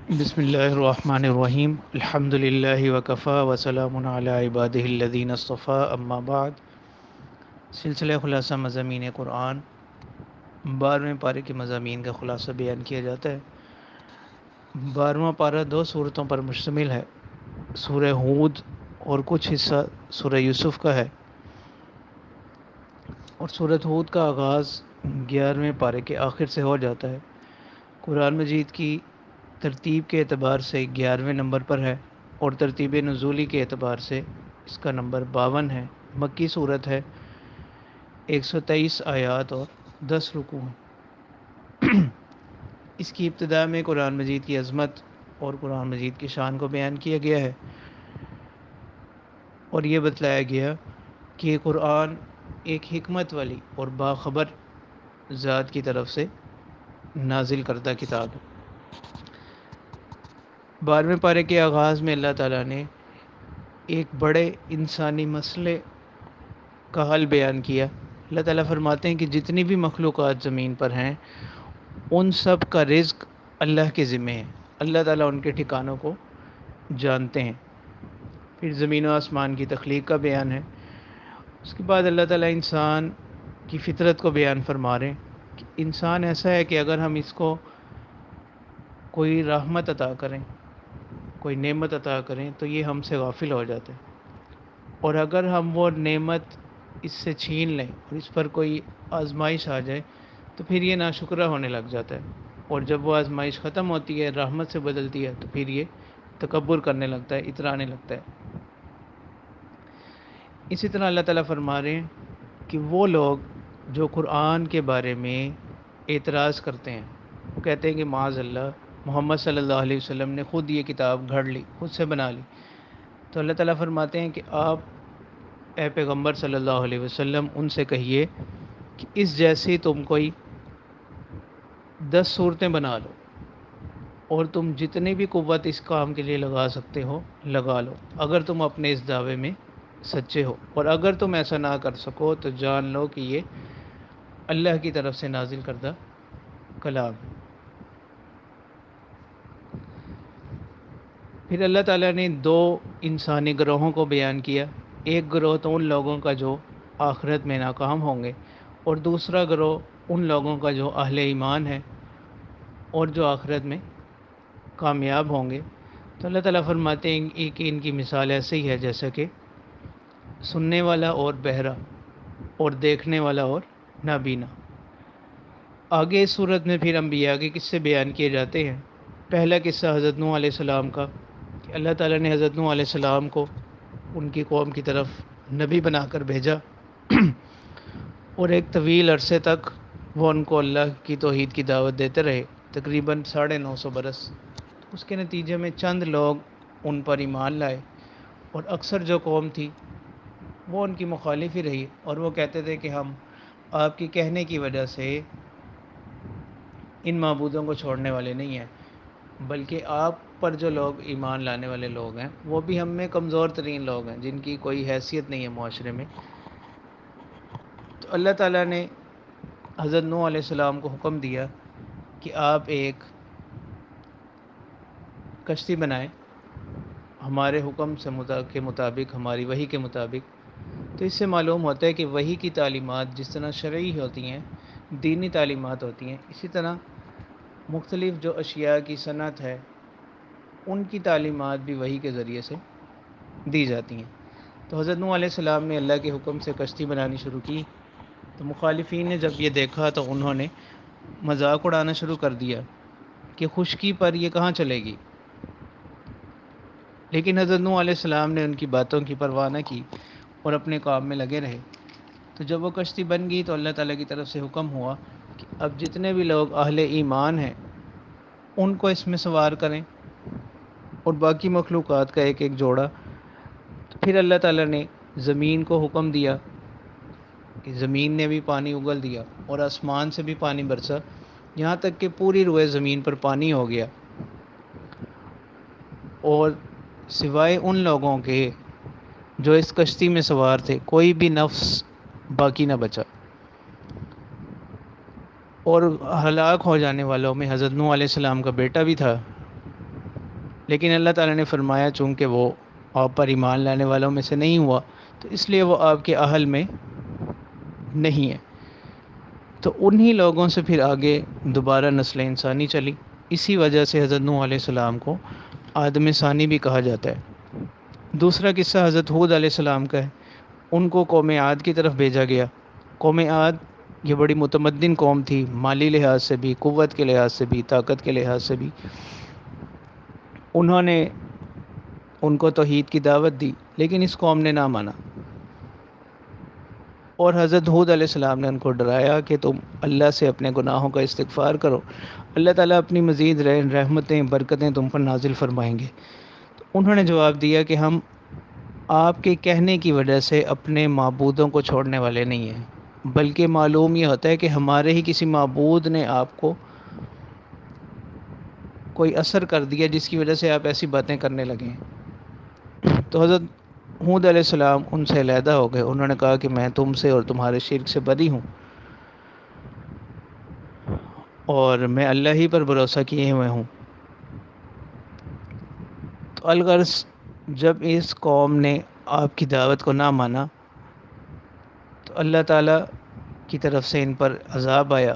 بسم اللہ الرحمن الرحیم الحمد للہ وکفا وسلام علی عبادہ الذین اصطفیٰ اما بعد۔ سلسلہ خلاصہ مضامین قرآن 12ویں پارے کے مضامین کا خلاصہ بیان کیا جاتا ہے۔ 12واں پارہ 2 صورتوں پر مشتمل ہے، سورہ ہود اور کچھ حصہ سورہ یوسف کا ہے، اور سورہ ہود کا آغاز 11ویں پارے کے آخر سے ہو جاتا ہے۔ قرآن مجید کی ترتیب کے اعتبار سے 11ویں نمبر پر ہے، اور ترتیب نزولی کے اعتبار سے اس کا نمبر 52 ہے۔ مکی صورت ہے، 123 آیات اور 10 رکوع ہیں۔ اس کی ابتدا میں قرآن مجید کی عظمت اور قرآن مجید کی شان کو بیان کیا گیا ہے، اور یہ بتلایا گیا کہ قرآن ایک حکمت والی اور باخبر ذات کی طرف سے نازل کردہ کتاب ہے۔ 12ویں پارے کے آغاز میں اللہ تعالیٰ نے ایک بڑے انسانی مسئلے کا حل بیان کیا۔ اللہ تعالیٰ فرماتے ہیں کہ جتنی بھی مخلوقات زمین پر ہیں ان سب کا رزق اللہ کے ذمہ ہے، اللہ تعالیٰ ان کے ٹھکانوں کو جانتے ہیں۔ پھر زمین و آسمان کی تخلیق کا بیان ہے۔ اس کے بعد اللہ تعالیٰ انسان کی فطرت کو بیان فرما رہے ہیں کہ انسان ایسا ہے کہ اگر ہم اس کو کوئی رحمت عطا کریں، کوئی نعمت عطا کریں تو یہ ہم سے غافل ہو جاتے ہیں، اور اگر ہم وہ نعمت اس سے چھین لیں اور اس پر کوئی آزمائش آ جائے تو پھر یہ ناشکرہ ہونے لگ جاتا ہے، اور جب وہ آزمائش ختم ہوتی ہے، رحمت سے بدلتی ہے، تو پھر یہ تکبر کرنے لگتا ہے، اترانے لگتا ہے۔ اسی طرح اللہ تعالیٰ فرما رہے ہیں کہ وہ لوگ جو قرآن کے بارے میں اعتراض کرتے ہیں، وہ کہتے ہیں کہ معاذ اللہ، محمد صلی اللہ علیہ وسلم نے خود یہ کتاب گھڑ لی، خود سے بنا لی، تو اللہ تعالیٰ فرماتے ہیں کہ آپ اے پیغمبر صلی اللہ علیہ وسلم ان سے کہیے کہ اس جیسی تم کوئی 10 صورتیں بنا لو، اور تم جتنی بھی قوت اس کام کے لیے لگا سکتے ہو لگا لو، اگر تم اپنے اس دعوے میں سچے ہو، اور اگر تم ایسا نہ کر سکو تو جان لو کہ یہ اللہ کی طرف سے نازل کردہ کلام ہے۔ پھر اللہ تعالیٰ نے 2 انسانی گروہوں کو بیان کیا۔ ایک گروہ تو ان لوگوں کا جو آخرت میں ناکام ہوں گے، اور دوسرا گروہ ان لوگوں کا جو اہل ایمان ہے اور جو آخرت میں کامیاب ہوں گے۔ تو اللہ تعالیٰ فرماتے ہیں کہ ان کی مثال ایسے ہی ہے جیسا کہ سننے والا اور بہرا، اور دیکھنے والا اور نابینا۔ آگے اس صورت میں پھر انبیاء کے قصے بیان کیے جاتے ہیں۔ پہلا قصہ حضرت نوح علیہ السلام کا، کہ اللہ تعالیٰ نے حضرت نوح علیہ السلام کو ان کی قوم کی طرف نبی بنا کر بھیجا، اور ایک طویل عرصے تک وہ ان کو اللہ کی توحید کی دعوت دیتے رہے، تقریباً 950 برس۔ اس کے نتیجے میں چند لوگ ان پر ایمان لائے، اور اکثر جو قوم تھی وہ ان کی مخالف ہی رہی، اور وہ کہتے تھے کہ ہم آپ کے کہنے کی وجہ سے ان معبودوں کو چھوڑنے والے نہیں ہیں، بلکہ آپ پر جو لوگ ایمان لانے والے لوگ ہیں وہ بھی ہم میں کمزور ترین لوگ ہیں، جن کی کوئی حیثیت نہیں ہے معاشرے میں۔ تو اللہ تعالیٰ نے حضرت نوح علیہ السلام کو حکم دیا کہ آپ ایک کشتی بنائیں ہمارے حکم سے کے مطابق، ہماری وحی کے مطابق۔ تو اس سے معلوم ہوتا ہے کہ وحی کی تعلیمات جس طرح شرعی ہوتی ہیں، دینی تعلیمات ہوتی ہیں، اسی طرح مختلف جو اشیاء کی صنعت ہے ان کی تعلیمات بھی وحی کے ذریعے سے دی جاتی ہیں۔ تو حضرت نوح علیہ السلام نے اللہ کے حکم سے کشتی بنانی شروع کی، تو مخالفین نے جب یہ دیکھا تو انہوں نے مذاق اڑانا شروع کر دیا کہ خشکی پر یہ کہاں چلے گی، لیکن حضرت نوح علیہ السلام نے ان کی باتوں کی پرواہ نہ کی اور اپنے کام میں لگے رہے۔ تو جب وہ کشتی بن گئی تو اللہ تعالیٰ کی طرف سے حکم ہوا کہ اب جتنے بھی لوگ اہل ایمان ہیں ان کو اس میں سوار کریں، اور باقی مخلوقات کا ایک ایک جوڑا۔ تو پھر اللہ تعالیٰ نے زمین کو حکم دیا کہ زمین نے بھی پانی اگل دیا، اور آسمان سے بھی پانی برسا، یہاں تک کہ پوری روئے زمین پر پانی ہو گیا، اور سوائے ان لوگوں کے جو اس کشتی میں سوار تھے کوئی بھی نفس باقی نہ بچا۔ اور ہلاک ہو جانے والوں میں حضرت نوح علیہ السلام کا بیٹا بھی تھا، لیکن اللہ تعالیٰ نے فرمایا چونکہ وہ آپ پر ایمان لانے والوں میں سے نہیں ہوا تو اس لیے وہ آپ کے اہل میں نہیں ہے۔ تو انہی لوگوں سے پھر آگے دوبارہ نسل انسانی چلی۔ اسی وجہ سے حضرت نوح علیہ السلام کو آدم ثانی بھی کہا جاتا ہے۔ دوسرا قصہ حضرت ہود علیہ السلام کا ہے۔ ان کو قوم عاد کی طرف بھیجا گیا۔ قوم عاد یہ بڑی متمدن قوم تھی، مالی لحاظ سے بھی، قوت کے لحاظ سے بھی، طاقت کے لحاظ سے بھی۔ انہوں نے ان کو توحید کی دعوت دی لیکن اس قوم نے نہ مانا، اور حضرت ہود علیہ السلام نے ان کو ڈرایا کہ تم اللہ سے اپنے گناہوں کا استغفار کرو، اللہ تعالیٰ اپنی مزید رحمتیں برکتیں تم پر نازل فرمائیں گے۔ تو انہوں نے جواب دیا کہ ہم آپ کے کہنے کی وجہ سے اپنے معبودوں کو چھوڑنے والے نہیں ہیں، بلکہ معلوم یہ ہوتا ہے کہ ہمارے ہی کسی معبود نے آپ کو کوئی اثر کر دیا جس کی وجہ سے آپ ایسی باتیں کرنے لگے ہیں۔ تو حضرت ہود علیہ السلام ان سے علیحدہ ہو گئے۔ انہوں نے کہا کہ میں تم سے اور تمہارے شرک سے بری ہوں، اور میں اللہ ہی پر بھروسہ کیے ہوئے ہوں۔ تو الغرض جب اس قوم نے آپ کی دعوت کو نہ مانا تو اللہ تعالیٰ کی طرف سے ان پر عذاب آیا،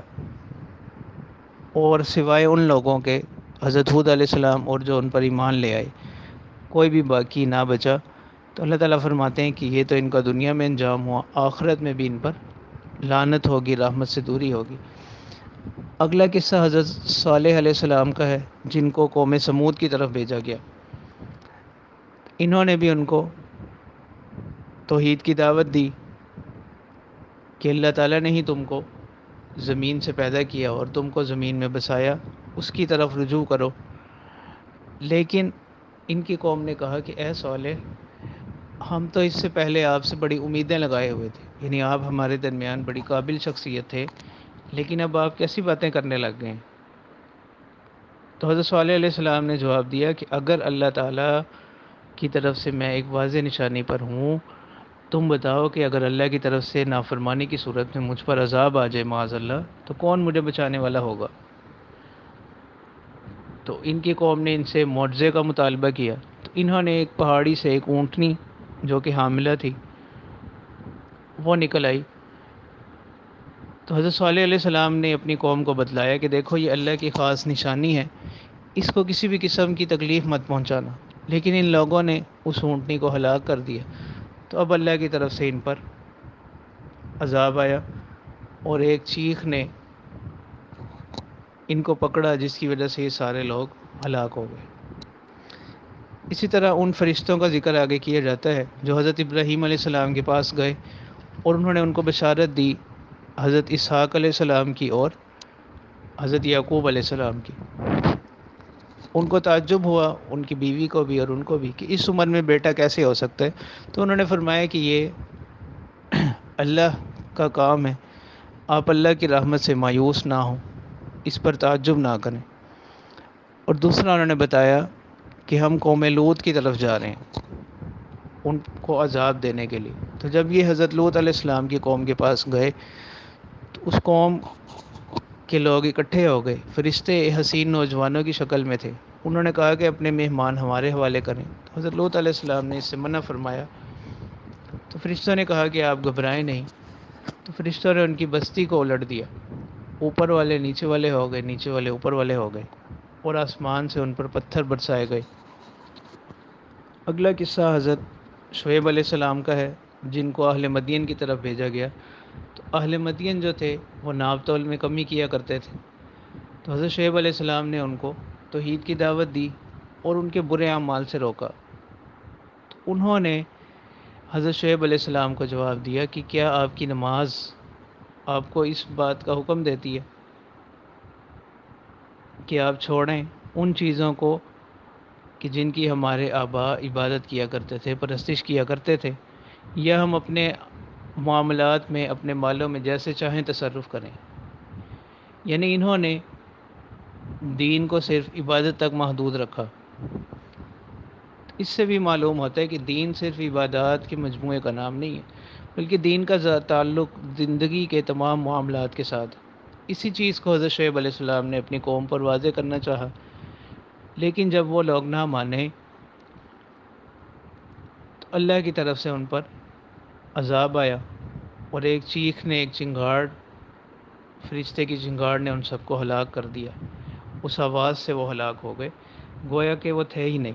اور سوائے ان لوگوں کے حضرت ہود علیہ السلام اور جو ان پر ایمان لے آئے کوئی بھی باقی نہ بچا۔ تو اللہ تعالیٰ فرماتے ہیں کہ یہ تو ان کا دنیا میں انجام ہوا، آخرت میں بھی ان پر لعنت ہوگی، رحمت سے دوری ہوگی۔ اگلا قصہ حضرت صالح علیہ السلام کا ہے، جن کو قوم سمود کی طرف بھیجا گیا۔ انہوں نے بھی ان کو توحید کی دعوت دی کہ اللہ تعالیٰ نے ہی تم کو زمین سے پیدا کیا اور تم کو زمین میں بسایا، اس کی طرف رجوع کرو۔ لیکن ان کی قوم نے کہا کہ اے صالح، ہم تو اس سے پہلے آپ سے بڑی امیدیں لگائے ہوئے تھے، یعنی آپ ہمارے درمیان بڑی قابل شخصیت تھے، لیکن اب آپ کیسی باتیں کرنے لگ گئے ہیں؟ تو حضرت صالح علیہ السلام نے جواب دیا کہ اگر اللہ تعالیٰ کی طرف سے میں ایک واضح نشانی پر ہوں، تم بتاؤ کہ اگر اللہ کی طرف سے نافرمانی کی صورت میں مجھ پر عذاب آ جائے معاذ اللہ، تو کون مجھے بچانے والا ہوگا؟ تو ان کی قوم نے ان سے معجزے کا مطالبہ کیا۔ تو انہوں نے ایک پہاڑی سے ایک اونٹنی جو کہ حاملہ تھی وہ نکل آئی۔ تو حضرت صالح علیہ السلام نے اپنی قوم کو بتلایا کہ دیکھو یہ اللہ کی خاص نشانی ہے، اس کو کسی بھی قسم کی تکلیف مت پہنچانا۔ لیکن ان لوگوں نے اس اونٹنی کو ہلاک کر دیا۔ تو اب اللہ کی طرف سے ان پر عذاب آیا، اور ایک چیخ نے ان کو پکڑا جس کی وجہ سے یہ سارے لوگ ہلاک ہو گئے۔ اسی طرح ان فرشتوں کا ذکر آگے کیا جاتا ہے جو حضرت ابراہیم علیہ السلام کے پاس گئے اور انہوں نے ان کو بشارت دی حضرت اسحاق علیہ السلام کی اور حضرت یعقوب علیہ السلام کی۔ ان کو تعجب ہوا، ان کی بیوی کو بھی اور ان کو بھی، کہ اس عمر میں بیٹا کیسے ہو سکتا ہے؟ تو انہوں نے فرمایا کہ یہ اللہ کا کام ہے، آپ اللہ کی رحمت سے مایوس نہ ہوں، اس پر تعجب نہ کریں۔ اور دوسرا انہوں نے بتایا کہ ہم قوم لوط کی طرف جا رہے ہیں ان کو عذاب دینے کے لیے۔ تو جب یہ حضرت لوط علیہ السلام کی قوم کے پاس گئے تو اس قوم کے لوگ اکٹھے ہو گئے، فرشتے حسین نوجوانوں کی شکل میں تھے۔ انہوں نے کہا کہ اپنے مہمان ہمارے حوالے کریں۔ تو حضرت لوط علیہ السلام نے اس سے منع فرمایا۔ تو فرشتوں نے کہا کہ آپ گھبرائیں نہیں۔ تو فرشتوں نے ان کی بستی کو الٹ دیا، اوپر والے نیچے والے ہو گئے، نیچے والے اوپر والے ہو گئے، اور آسمان سے ان پر پتھر برسائے گئے۔ اگلا قصہ حضرت شعیب علیہ السلام کا ہے، جن کو اہل مدین کی طرف بھیجا گیا۔ تو اہل مدین جو تھے وہ ناپ تول میں کمی کیا کرتے تھے۔ تو حضرت شعیب علیہ السلام نے ان کو توحید کی دعوت دی اور ان کے برے اعمال سے روکا۔ تو انہوں نے حضرت شعیب علیہ السلام کو جواب دیا کہ کیا آپ کی نماز آپ کو اس بات کا حکم دیتی ہے کہ آپ چھوڑیں ان چیزوں کو کہ جن کی ہمارے آباء عبادت کیا کرتے تھے، پرستش کیا کرتے تھے، یا ہم اپنے معاملات میں اپنے مالوں میں جیسے چاہیں تصرف کریں؟ یعنی انہوں نے دین کو صرف عبادت تک محدود رکھا۔ اس سے بھی معلوم ہوتا ہے کہ دین صرف عبادات کے مجموعے کا نام نہیں ہے، بلکہ دین کا تعلق زندگی کے تمام معاملات کے ساتھ۔ اسی چیز کو حضرت شعیب علیہ السلام نے اپنی قوم پر واضح کرنا چاہا، لیکن جب وہ لوگ نہ مانے تو اللہ کی طرف سے ان پر عذاب آیا، اور ایک چیخ نے، ایک چنگاڑ، فرشتے کی چنگاڑ نے ان سب کو ہلاک کر دیا۔ اس آواز سے وہ ہلاک ہو گئے، گویا کہ وہ تھے ہی نہیں،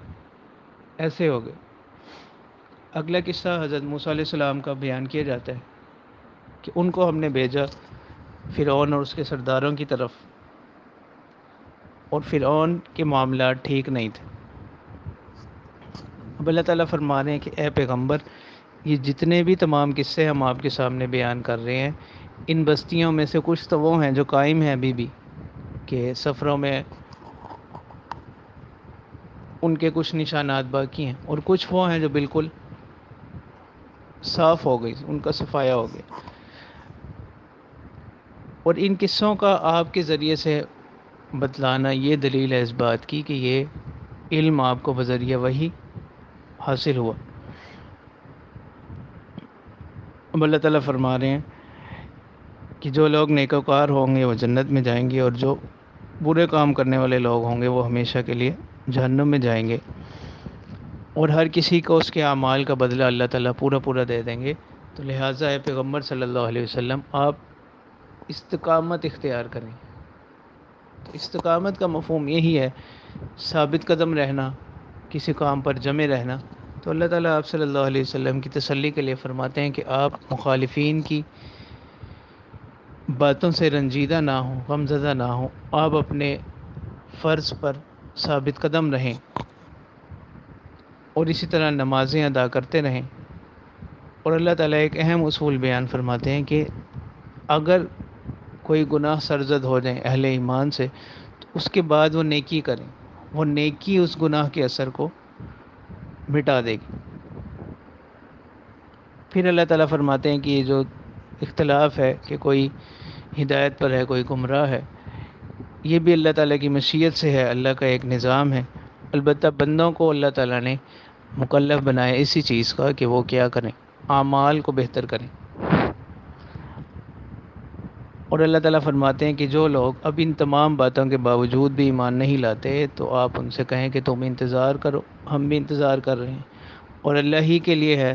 ایسے ہو گئے۔ اگلا قصہ حضرت موسیٰ علیہ السلام کا بیان کیا جاتا ہے کہ ان کو ہم نے بھیجا فرعون اور اس کے سرداروں کی طرف، اور فرعون کے معاملات ٹھیک نہیں تھے۔ اب اللہ تعالیٰ فرما رہے ہیں کہ اے پیغمبر، یہ جتنے بھی تمام قصے ہم آپ کے سامنے بیان کر رہے ہیں، ان بستیوں میں سے کچھ تو وہ ہیں جو قائم ہیں ابھی بھی، کہ سفروں میں ان کے کچھ نشانات باقی ہیں، اور کچھ وہ ہیں جو بالکل صاف ہو گئی، ان کا صفایا ہو گیا۔ اور ان قصوں کا آپ کے ذریعے سے بتلانا یہ دلیل ہے اس بات کی کہ یہ علم آپ کو بذریعہ وحی حاصل ہوا۔ اب اللہ تعالیٰ فرما رہے ہیں کہ جو لوگ نیکوکار ہوں گے وہ جنت میں جائیں گے، اور جو برے کام کرنے والے لوگ ہوں گے وہ ہمیشہ کے لیے جہنم میں جائیں گے، اور ہر کسی کو اس کے اعمال کا بدلہ اللہ تعالیٰ پورا پورا دے دیں گے۔ تو لہٰذا اے پیغمبر صلی اللہ علیہ وسلم، آپ استقامت اختیار کریں۔ تو استقامت کا مفہوم یہی ہے، ثابت قدم رہنا، کسی کام پر جمے رہنا۔ تو اللہ تعالیٰ آپ صلی اللہ علیہ وسلم کی تسلی کے لیے فرماتے ہیں کہ آپ مخالفین کی باتوں سے رنجیدہ نہ ہوں، غمزدہ نہ ہوں، آپ اپنے فرض پر ثابت قدم رہیں، اور اسی طرح نمازیں ادا کرتے رہیں۔ اور اللہ تعالیٰ ایک اہم اصول بیان فرماتے ہیں کہ اگر کوئی گناہ سرزد ہو جائیں اہل ایمان سے، تو اس کے بعد وہ نیکی کریں، وہ نیکی اس گناہ کے اثر کو مٹا دے گی۔ پھر اللہ تعالیٰ فرماتے ہیں کہ یہ جو اختلاف ہے کہ کوئی ہدایت پر ہے، کوئی گمراہ ہے، یہ بھی اللہ تعالیٰ کی مشیت سے ہے، اللہ کا ایک نظام ہے۔ البتہ بندوں کو اللہ تعالیٰ نے مکلف بنایا اسی چیز کا کہ وہ کیا کریں، اعمال کو بہتر کریں۔ اور اللہ تعالیٰ فرماتے ہیں کہ جو لوگ اب ان تمام باتوں کے باوجود بھی ایمان نہیں لاتے، تو آپ ان سے کہیں کہ تم انتظار کرو، ہم بھی انتظار کر رہے ہیں، اور اللہ ہی کے لیے ہے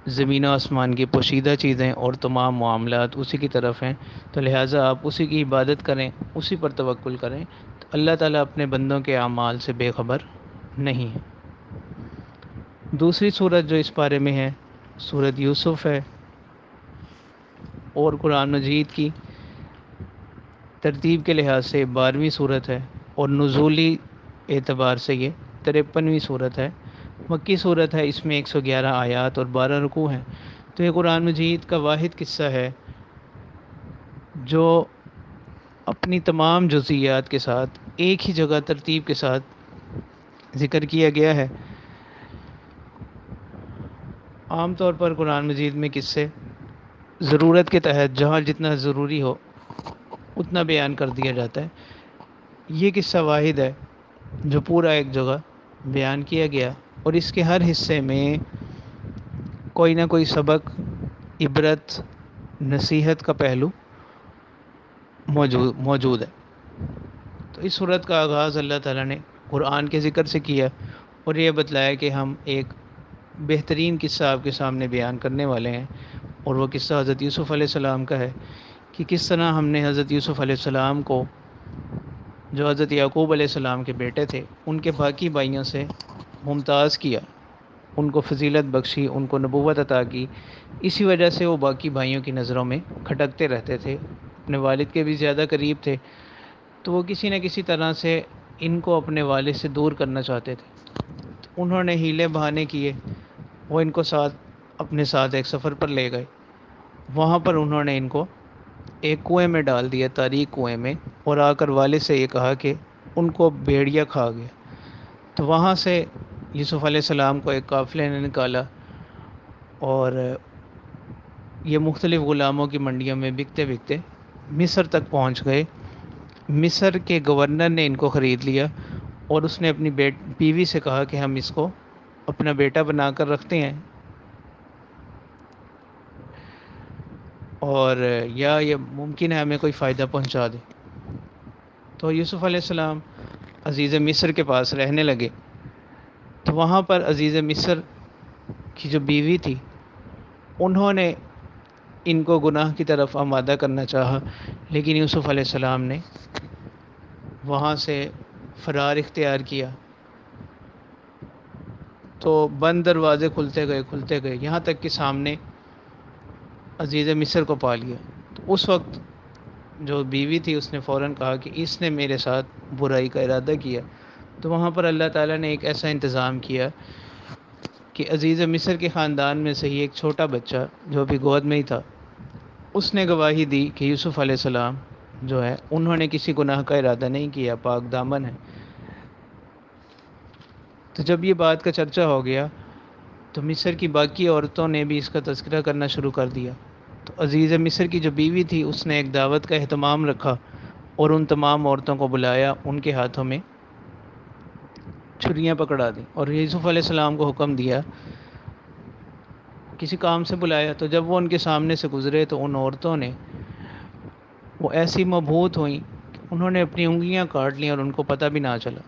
زمین و آسمان کی پوشیدہ چیزیں، اور تمام معاملات اسی کی طرف ہیں۔ تو لہٰذا آپ اسی کی عبادت کریں، اسی پر توکل کریں، تو اللہ تعالیٰ اپنے بندوں کے اعمال سے بے خبر نہیں ہے۔ دوسری صورت جو اس بارے میں ہے، سورۃ یوسف ہے، اور قرآن مجید کی ترتیب کے لحاظ سے 12ویں صورت ہے، اور نزولی اعتبار سے یہ 53ویں صورت ہے۔ مکی صورت ہے، اس میں 111 آیات اور 12 رکوع ہیں۔ تو یہ قرآن مجید کا واحد قصہ ہے جو اپنی تمام جزئیات کے ساتھ ایک ہی جگہ ترتیب کے ساتھ ذکر کیا گیا ہے۔ عام طور پر قرآن مجید میں قصے ضرورت کے تحت جہاں جتنا ضروری ہو اتنا بیان کر دیا جاتا ہے۔ یہ قصہ واحد ہے جو پورا ایک جگہ بیان کیا گیا، اور اس کے ہر حصے میں کوئی نہ کوئی سبق، عبرت، نصیحت کا پہلو موجود ہے۔ تو اس صورت کا آغاز اللہ تعالیٰ نے قرآن کے ذکر سے کیا، اور یہ بتلایا کہ ہم ایک بہترین قصہ آپ کے سامنے بیان کرنے والے ہیں، اور وہ قصہ حضرت یوسف علیہ السلام کا ہے، کہ کس طرح ہم نے حضرت یوسف علیہ السلام کو، جو حضرت یعقوب علیہ السلام کے بیٹے تھے، ان کے باقی بھائیوں سے ممتاز کیا، ان کو فضیلت بخشی، ان کو نبوت عطا کی۔ اسی وجہ سے وہ باقی بھائیوں کی نظروں میں کھٹکتے رہتے تھے، اپنے والد کے بھی زیادہ قریب تھے، تو وہ کسی نہ کسی طرح سے ان کو اپنے والد سے دور کرنا چاہتے تھے۔ تو انہوں نے ہیلے بہانے کیے، وہ ان کو اپنے ساتھ ایک سفر پر لے گئے۔ وہاں پر انہوں نے ان کو ایک کنویں میں ڈال دیا، تاریک کنویں میں، اور آ کر والد سے یہ کہا کہ ان کو بھیڑیا کھا گیا۔ تو وہاں سے یوسف علیہ السلام کو ایک قافلے نے نکالا، اور یہ مختلف غلاموں کی منڈیوں میں بکتے بکتے مصر تک پہنچ گئے۔ مصر کے گورنر نے ان کو خرید لیا، اور اس نے اپنی بیوی سے کہا کہ ہم اس کو اپنا بیٹا بنا کر رکھتے ہیں، اور یا یہ ممکن ہے ہمیں کوئی فائدہ پہنچا دے۔ تو یوسف علیہ السلام عزیز مصر کے پاس رہنے لگے، تو وہاں پر عزیز مصر کی جو بیوی تھی، انہوں نے ان کو گناہ کی طرف آمادہ کرنا چاہا، لیکن یوسف علیہ السلام نے وہاں سے فرار اختیار کیا۔ تو بند دروازے کھلتے گئے یہاں تک کہ سامنے عزیز مصر کو پا لیا۔ تو اس وقت جو بیوی تھی اس نے فوراً کہا کہ اس نے میرے ساتھ برائی کا ارادہ کیا۔ تو وہاں پر اللہ تعالیٰ نے ایک ایسا انتظام کیا کہ عزیز مصر کے خاندان میں سے ہی ایک چھوٹا بچہ جو بھی گود میں ہی تھا، اس نے گواہی دی کہ یوسف علیہ السلام جو ہے انہوں نے کسی گناہ کا ارادہ نہیں کیا، پاک دامن ہے۔ تو جب یہ بات کا چرچا ہو گیا تو مصر کی باقی عورتوں نے بھی اس کا تذکرہ کرنا شروع کر دیا۔ تو عزیز مصر کی جو بیوی تھی اس نے ایک دعوت کا اہتمام رکھا اور ان تمام عورتوں کو بلایا، ان کے ہاتھوں میں چھریاں پکڑا دیں اور یوسف علیہ السلام کو حکم دیا، کسی کام سے بلایا۔ تو جب وہ ان کے سامنے سے گزرے تو ان عورتوں نے وہ ایسی مبہوت ہوئیں کہ انہوں نے اپنی انگلیاں کاٹ لیں اور ان کو پتہ بھی نہ چلا۔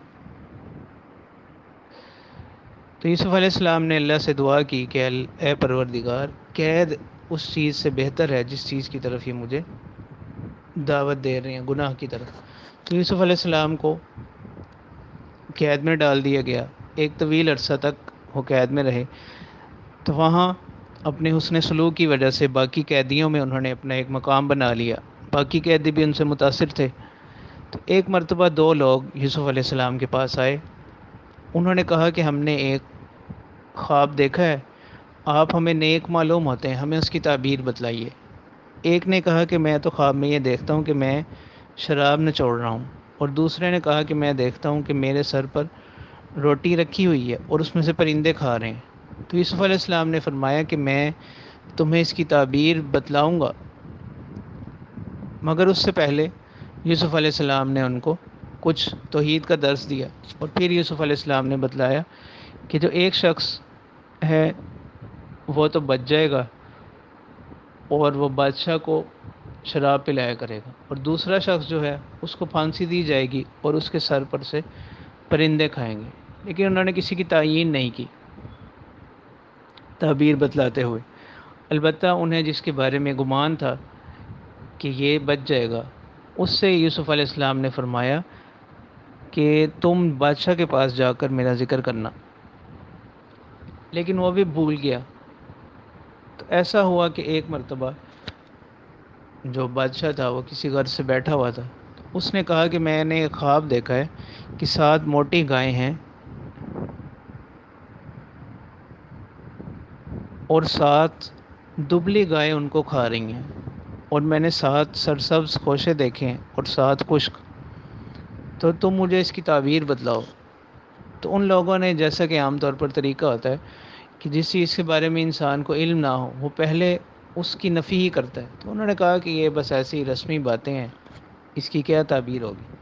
تو یوسف علیہ السلام نے اللہ سے دعا کی کہ اے پروردگار، قید اس چیز سے بہتر ہے جس چیز کی طرف یہ مجھے دعوت دے رہے ہیں، گناہ کی طرف۔ تو یوسف علیہ السلام کو قید میں ڈال دیا گیا، ایک طویل عرصہ تک وہ قید میں رہے۔ تو وہاں اپنے حسن سلوک کی وجہ سے باقی قیدیوں میں انہوں نے اپنا ایک مقام بنا لیا، باقی قیدی بھی ان سے متاثر تھے۔ تو ایک مرتبہ دو لوگ یوسف علیہ السلام کے پاس آئے، انہوں نے کہا کہ ہم نے ایک خواب دیکھا ہے، آپ ہمیں نیک معلوم ہوتے ہیں، ہمیں اس کی تعبیر بتلائیے۔ ایک نے کہا کہ میں تو خواب میں یہ دیکھتا ہوں کہ میں شراب نچوڑ رہا ہوں، اور دوسرے نے کہا کہ میں دیکھتا ہوں کہ میرے سر پر روٹی رکھی ہوئی ہے اور اس میں سے پرندے کھا رہے ہیں۔ تو یوسف علیہ السلام نے فرمایا کہ میں تمہیں اس کی تعبیر بتلاؤں گا، مگر اس سے پہلے یوسف علیہ السلام نے ان کو کچھ توحید کا درس دیا، اور پھر یوسف علیہ السلام نے بتلایا کہ جو ایک شخص ہے وہ تو بچ جائے گا اور وہ بادشاہ کو شراب پلایا کرے گا، اور دوسرا شخص جو ہے اس کو پھانسی دی جائے گی اور اس کے سر پر سے پرندے کھائیں گے۔ لیکن انہوں نے کسی کی تعیین نہیں کی تعبیر بتلاتے ہوئے، البتہ انہیں جس کے بارے میں گمان تھا کہ یہ بچ جائے گا، اس سے یوسف علیہ السلام نے فرمایا کہ تم بادشاہ کے پاس جا کر میرا ذکر کرنا، لیکن وہ بھی بھول گیا۔ تو ایسا ہوا کہ ایک مرتبہ جو بادشاہ تھا وہ کسی غرض سے بیٹھا ہوا تھا، تو اس نے کہا کہ میں نے ایک خواب دیکھا ہے کہ 7 موٹی گائیں ہیں اور 7 دبلی گائیں ان کو کھا رہی ہیں، اور میں نے 7 سرسبز خوشے دیکھے ہیں اور 7 خشک، تو تم مجھے اس کی تعبیر بتلاؤ۔ تو ان لوگوں نے، جیسا کہ عام طور پر طریقہ ہوتا ہے کہ جس چیز کے بارے میں انسان کو علم نہ ہو وہ پہلے اس کی نفی ہی کرتا ہے، تو انہوں نے کہا کہ یہ بس ایسی رسمی باتیں ہیں، اس کی کیا تعبیر ہوگی۔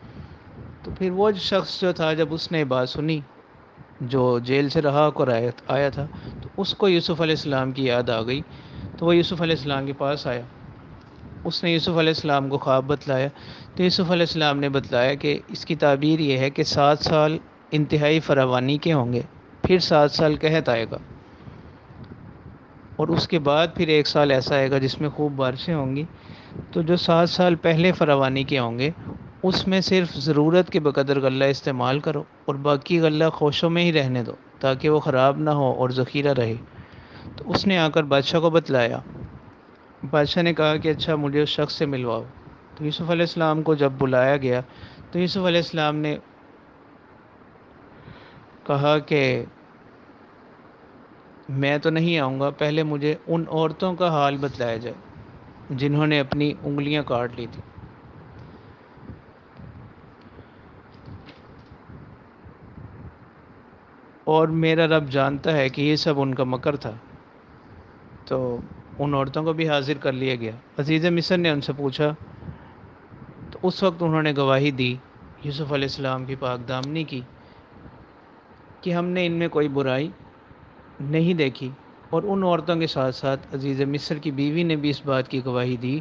تو پھر وہ شخص جو تھا، جب اس نے بات سنی، جو جیل سے رہا کر آیا تھا، تو اس کو یوسف علیہ السلام کی یاد آ گئی، تو وہ یوسف علیہ السلام کے پاس آیا، اس نے یوسف علیہ السلام کو خواب بتلایا۔ تو یوسف علیہ السلام نے بتلایا کہ اس کی تعبیر یہ ہے کہ 7 سال انتہائی فراوانی کے ہوں گے، پھر 7 سال قحط آئے گا، اور اس کے بعد پھر 1 سال ایسا آئے گا جس میں خوب بارشیں ہوں گی۔ تو جو 7 سال پہلے فراوانی کے ہوں گے اس میں صرف ضرورت کے بقدر غلہ استعمال کرو اور باقی غلہ خوشوں میں ہی رہنے دو تاکہ وہ خراب نہ ہو اور ذخیرہ رہے۔ تو اس نے آ کر بادشاہ کو بتلایا۔ بادشاہ نے کہا کہ اچھا، مجھے اس شخص سے ملواؤ۔ تو یوسف علیہ السلام کو جب بلایا گیا تو یوسف علیہ السلام نے کہا کہ میں تو نہیں آؤں گا، پہلے مجھے ان عورتوں کا حال بتلایا جائے جنہوں نے اپنی انگلیاں کاٹ لی تھی۔ اور میرا رب جانتا ہے کہ یہ سب ان کا مکر تھا۔ تو ان عورتوں کو بھی حاضر کر لیا گیا۔ عزیز مصر نے ان سے پوچھا، تو اس وقت انہوں نے گواہی دی یوسف علیہ السلام کی پاک دامنی کی کہ ہم نے ان میں کوئی برائی نہیں دیکھی، اور ان عورتوں کے ساتھ ساتھ عزیز مصر کی بیوی نے بھی اس بات کی گواہی دی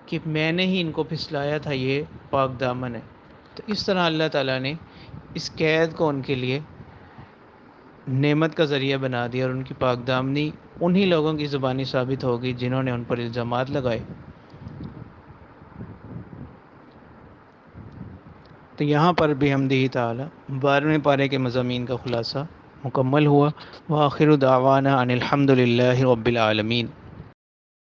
کہ میں نے ہی ان کو پھسلایا تھا، یہ پاک دامن ہے۔ تو اس طرح اللہ تعالیٰ نے اس قید کو ان کے لیے نعمت کا ذریعہ بنا دیا، اور ان کی پاک دامنی انہی لوگوں کی زبانی ثابت ہوگی جنہوں نے ان پر الزامات لگائے۔ تو یہاں پر بھی حمدہ تعالی 12ویں پارے کے مضامین کا خلاصہ مکمل ہوا۔ وآخر دعوانا ان الحمد للہ رب العالمین۔